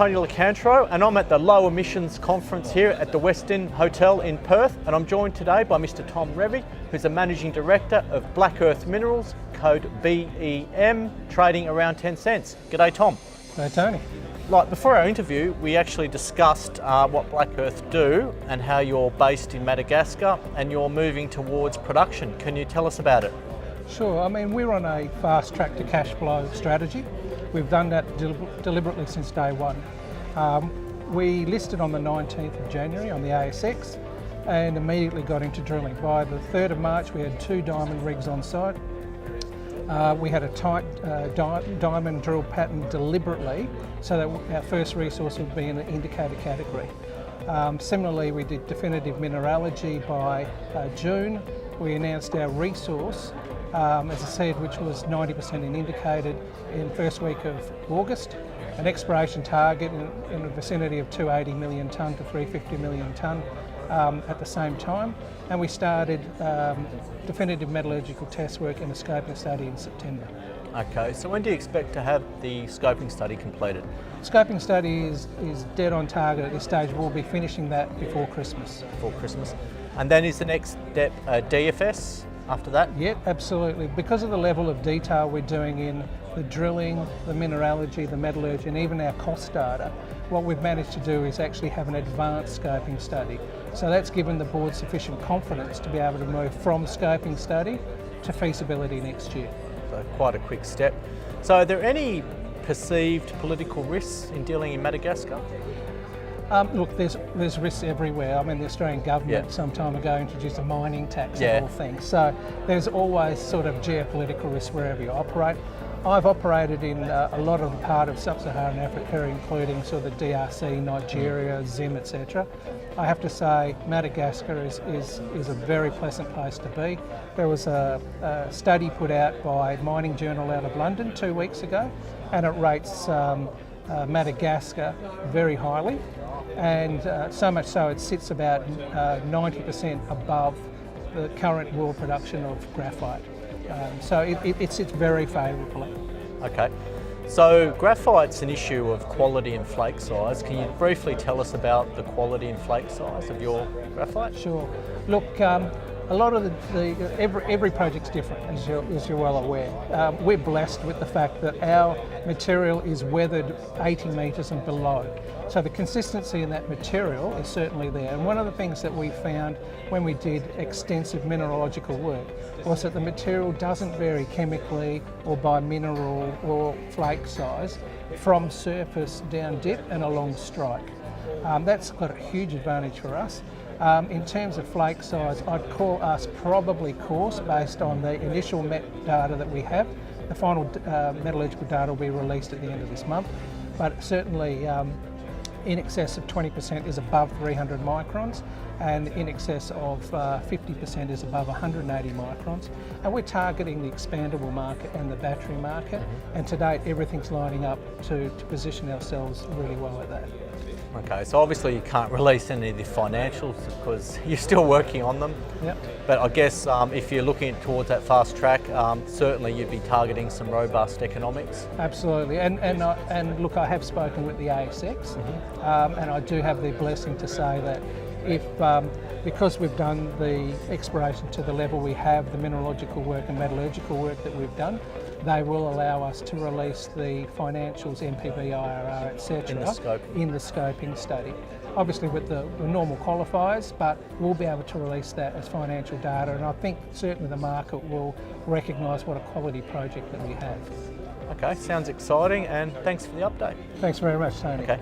Tony Licantro and I'm at the Low Emissions Conference here at the West End Hotel in Perth, and I'm joined today by Mr. Tom Revy, who's the Managing Director of BlackEarth Minerals, code BEM, trading around 10 cents. G'day Tom. G'day Tony. Before our interview, we actually discussed what BlackEarth do and how you're based in Madagascar and you're moving towards production. Can you tell us about it? Sure, we're on a fast track to cash flow strategy. We've done that deliberately since day one. We listed on the 19th of January on the ASX and immediately got into drilling. By the 3rd of March we had 2 diamond rigs on site. We had a tight diamond drill pattern deliberately so that our first resource would be in the indicator category. Similarly, we did definitive mineralogy by June. We announced our resource, as I said, which was 90% in indicated in first week of August, an exploration target in the vicinity of 280 million tonne to 350 million tonne at the same time, and we started definitive metallurgical test work in a scoping study in September. Okay, so when do you expect to have the scoping study completed? Scoping study is dead on target at this stage. We'll be finishing that before Christmas. Before Christmas. And then is the next step DFS after that? Yeah, absolutely. Because of the level of detail we're doing in the drilling, the mineralogy, the metallurgy, and even our cost data, what we've managed to do is actually have an advanced scoping study. So that's given the board sufficient confidence to be able to move from scoping study to feasibility next year. So quite a quick step. So are there any perceived political risks in dealing in Madagascar? Look, there's risks everywhere. The Australian government some time ago introduced a mining tax and all things. So there's always sort of geopolitical risk wherever you operate. I've operated in a lot of the part of sub-Saharan Africa, including sort of the DRC, Nigeria, Zim, etc. I have to say Madagascar is a very pleasant place to be. There was a study put out by Mining Journal out of London 2 weeks ago, and it rates Madagascar very highly, and so much so it sits about 90% above the current world production of graphite. So it sits very favourably. Okay, so graphite's an issue of quality and flake size. Can you briefly tell us about the quality and flake size of your graphite? Sure. Look, a lot of every project's different, as you're well aware. We're blessed with the fact that our material is weathered 80 metres and below. So the consistency in that material is certainly there. And one of the things that we found when we did extensive mineralogical work was that the material doesn't vary chemically or by mineral or flake size from surface down dip and along strike. That's got a huge advantage for us. In terms of flake size, I'd call us probably coarse based on the initial met data that we have. The final metallurgical data will be released at the end of this month, but certainly in excess of 20% is above 300 microns, and in excess of 50% is above 180 microns. And we're targeting the expandable market and the battery market, and to date everything's lining up to position ourselves really well at that. Okay, so obviously you can't release any of the financials because you're still working on them. Yep. But I guess if you're looking towards that fast track, certainly you'd be targeting some robust economics. Absolutely, and look, I have spoken with the ASX, and I do have the blessing to say that if because we've done the exploration to the level we have, the mineralogical work and metallurgical work that we've done, they will allow us to release the financials, NPV, IRR, etc. in the scoping study. Obviously with the normal qualifiers, but we'll be able to release that as financial data, and I think certainly the market will recognise what a quality project that we have. Okay, sounds exciting, and thanks for the update. Thanks very much, Tony. Okay.